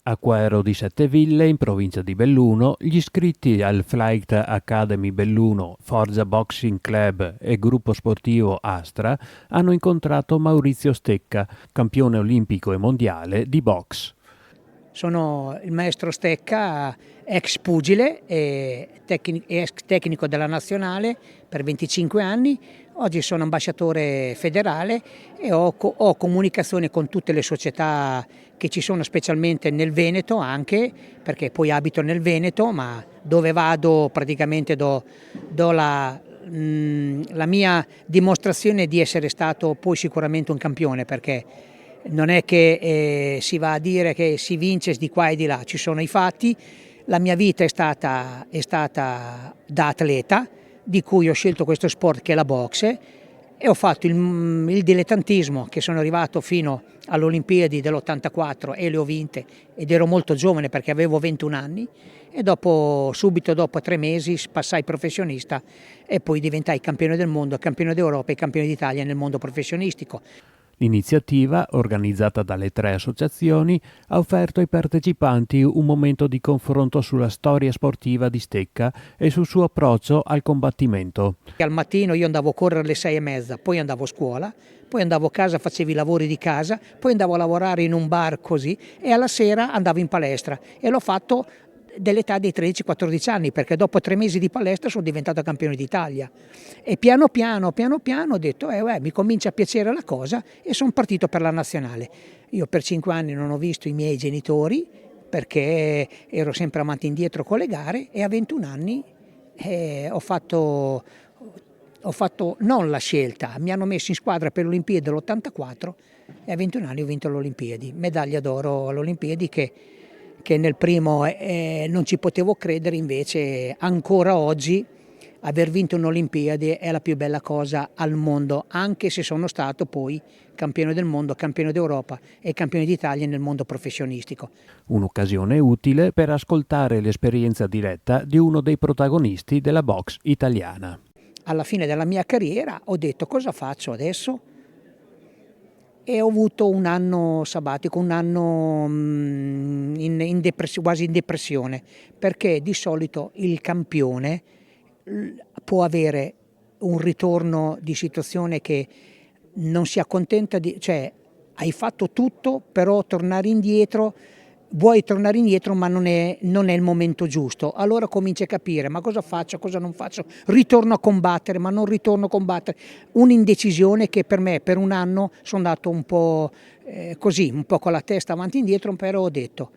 A Quero di Setteville, in provincia di Belluno, gli iscritti al Flight Academy Belluno, Forza Boxing Club e gruppo sportivo Astra hanno incontrato Maurizio Stecca, campione olimpico e mondiale di box. Sono il maestro Stecca, ex pugile e ex tecnico della nazionale per 25 anni. Oggi sono ambasciatore federale e ho comunicazione con tutte le società che ci sono, specialmente nel Veneto anche, perché poi abito nel Veneto, ma dove vado praticamente do la mia dimostrazione di essere stato poi sicuramente un campione, perché non è che si va a dire che si vince di qua e di là, ci sono i fatti. La mia vita è stata da atleta, di cui ho scelto questo sport che è la boxe, e ho fatto il dilettantismo, che sono arrivato fino alle Olimpiadi dell'84 e le ho vinte, ed ero molto giovane perché avevo 21 anni, e subito dopo 3 mesi passai professionista e poi diventai campione del mondo, campione d'Europa e campione d'Italia nel mondo professionistico. L'iniziativa, organizzata dalle 3 associazioni, ha offerto ai partecipanti un momento di confronto sulla storia sportiva di Stecca e sul suo approccio al combattimento. Al mattino io andavo a correre alle 6:30, poi andavo a scuola, poi andavo a casa, facevo i lavori di casa, poi andavo a lavorare in un bar così, e alla sera andavo in palestra, e l'ho fatto dell'età dei 13-14 anni, perché dopo 3 mesi di palestra sono diventato campione d'Italia, e piano piano ho detto mi comincia a piacere la cosa, e sono partito per la nazionale. Io per 5 anni non ho visto i miei genitori perché ero sempre avanti e indietro con le gare, e a 21 anni ho fatto non la scelta, mi hanno messo in squadra per le Olimpiadi dell'84 e a 21 anni ho vinto le Olimpiadi, medaglia d'oro alle Olimpiadi che nel primo non ci potevo credere, invece ancora oggi aver vinto un'Olimpiadi è la più bella cosa al mondo, anche se sono stato poi campione del mondo, campione d'Europa e campione d'Italia nel mondo professionistico. Un'occasione utile per ascoltare l'esperienza diretta di uno dei protagonisti della box italiana. Alla fine della mia carriera ho detto: cosa faccio adesso? E ho avuto un anno sabbatico, un anno quasi in depressione, perché di solito il campione può avere un ritorno di situazione che non si accontenta cioè hai fatto tutto, però vuoi tornare indietro, ma non è il momento giusto. Allora cominci a capire: ma cosa faccio, cosa non faccio? Ritorno a combattere, ma non ritorno a combattere. Un'indecisione che per me, per un anno, sono andato un po' così, un po' con la testa avanti e indietro, però ho detto: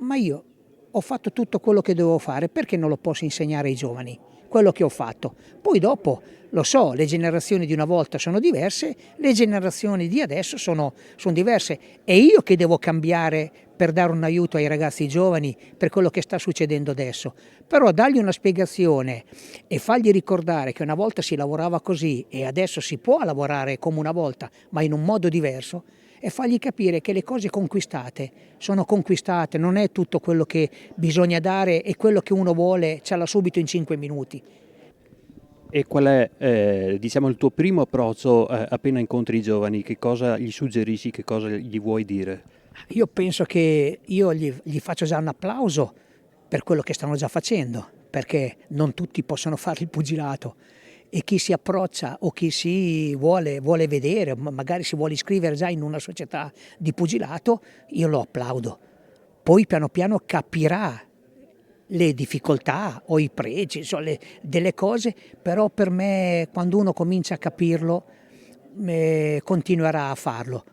ma io ho fatto tutto quello che dovevo fare, perché non lo posso insegnare ai giovani? Quello che ho fatto. Poi dopo, lo so, le generazioni di una volta sono diverse, le generazioni di adesso sono diverse. È io che devo cambiare per dare un aiuto ai ragazzi giovani per quello che sta succedendo adesso. Però dargli una spiegazione e fargli ricordare che una volta si lavorava così e adesso si può lavorare come una volta, ma in un modo diverso, e fargli capire che le cose conquistate sono conquistate, non è tutto quello che bisogna dare e quello che uno vuole ce l'ha subito in 5 minuti. E qual è il tuo primo approccio appena incontri i giovani? Che cosa gli suggerisci, che cosa gli vuoi dire? Io penso che io gli faccio già un applauso per quello che stanno già facendo, perché non tutti possono fare il pugilato, e chi si approccia o chi si vuole vedere, magari si vuole iscrivere già in una società di pugilato, io lo applaudo. Poi piano piano capirà le difficoltà o i pregi, delle cose, però per me, quando uno comincia a capirlo, continuerà a farlo.